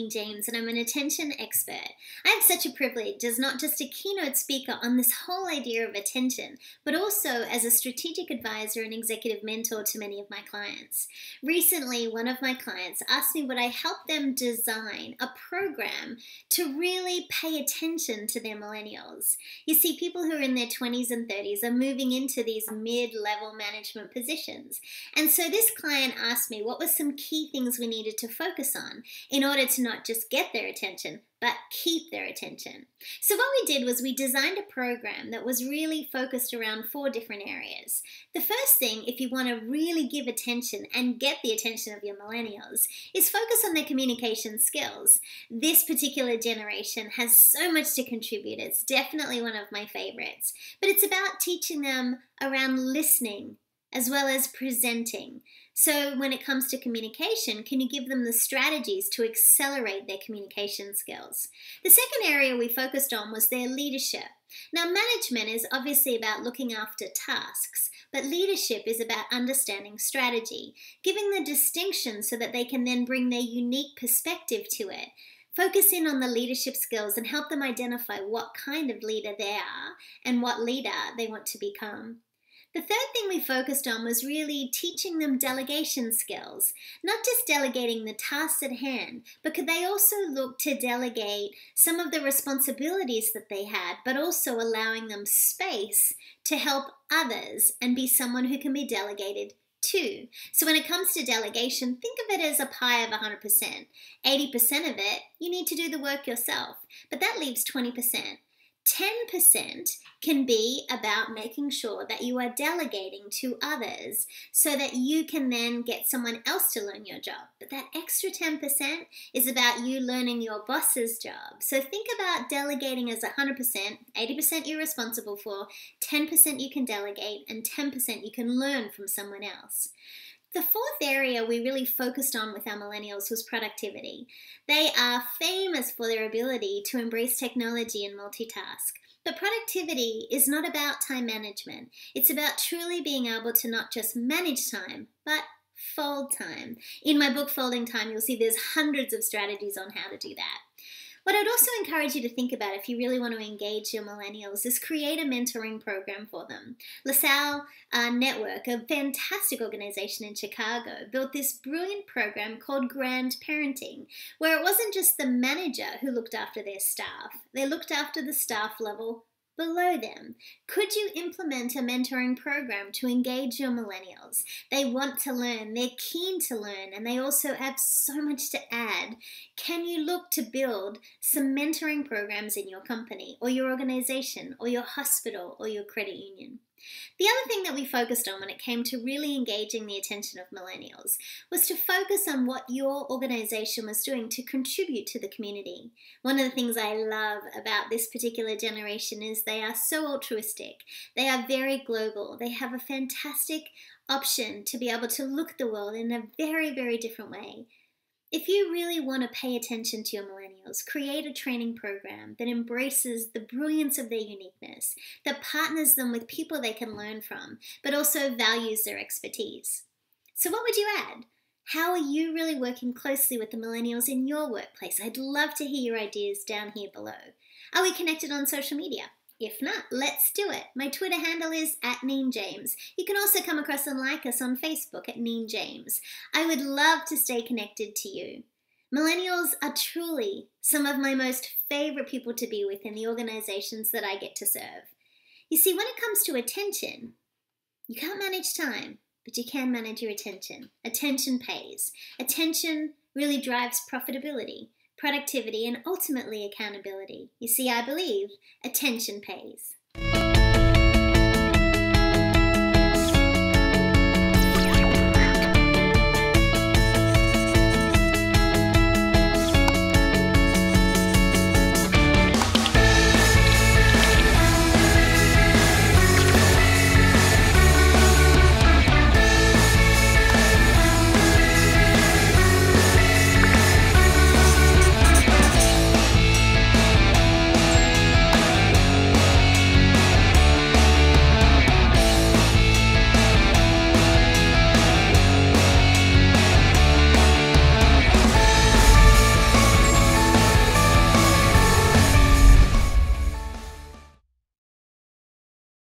Neen James, and I'm an attention expert. I have such a privilege as not just a keynote speaker on this whole idea of attention, but also as a strategic advisor and executive mentor to many of my clients. Recently, one of my clients asked me would I help them design a program to really pay attention to their millennials. You see, people who are in their 20s and 30s are moving into these mid-level management positions. And so this client asked me what were some key things we needed to focus on in order to not just get their attention, but keep their attention. So what we did was we designed a program that was really focused around 4 different areas. The first thing, if you want to really give attention and get the attention of your millennials, is focus on their communication skills. This particular generation has so much to contribute. It's definitely one of my favorites. But it's about teaching them around listening as well as presenting. So when it comes to communication, can you give them the strategies to accelerate their communication skills? The second area we focused on was their leadership. Now, management is obviously about looking after tasks, but leadership is about understanding strategy, giving the distinction so that they can then bring their unique perspective to it. Focus in on the leadership skills and help them identify what kind of leader they are and what leader they want to become. The third thing we focused on was really teaching them delegation skills, not just delegating the tasks at hand, but could they also look to delegate some of the responsibilities that they had, but also allowing them space to help others and be someone who can be delegated to. So when it comes to delegation, think of it as a pie of 100%. 80% of it, you need to do the work yourself, but that leaves 20%. 10% can be about making sure that you are delegating to others so that you can then get someone else to learn your job. But that extra 10% is about you learning your boss's job. So think about delegating as 100%, 80% you're responsible for, 10% you can delegate, and 10% you can learn from someone else. The fourth area we really focused on with our millennials was productivity. They are famous for their ability to embrace technology and multitask. But productivity is not about time management. It's about truly being able to not just manage time, but fold time. In my book, Folding Time, you'll see there's hundreds of strategies on how to do that. What I'd also encourage you to think about if you really want to engage your millennials is create a mentoring program for them. LaSalle Network, a fantastic organization in Chicago, built this brilliant program called Grandparenting, where it wasn't just the manager who looked after their staff. They looked after the staff level below them. Could you implement a mentoring program to engage your millennials? They want to learn, they're keen to learn, and they also have so much to add. Can you look to build some mentoring programs in your company or your organization or your hospital or your credit union? The other thing that we focused on when it came to really engaging the attention of millennials was to focus on what your organization was doing to contribute to the community. One of the things I love about this particular generation is they are so altruistic. They are very global. They have a fantastic option to be able to look at the world in a very, very different way. If you really want to pay attention to your millennials, create a training program that embraces the brilliance of their uniqueness, that partners them with people they can learn from, but also values their expertise. So what would you add? How are you really working closely with the millennials in your workplace? I'd love to hear your ideas down here below. Are we connected on social media? If not, let's do it. My Twitter handle is @NeenJames. You can also come across and like us on Facebook @Neen James. I would love to stay connected to you. Millennials are truly some of my most favorite people to be with in the organizations that I get to serve. You see, when it comes to attention, you can't manage time, but you can manage your attention. Attention pays. Attention really drives profitability, productivity, and ultimately accountability. You see, I believe attention pays.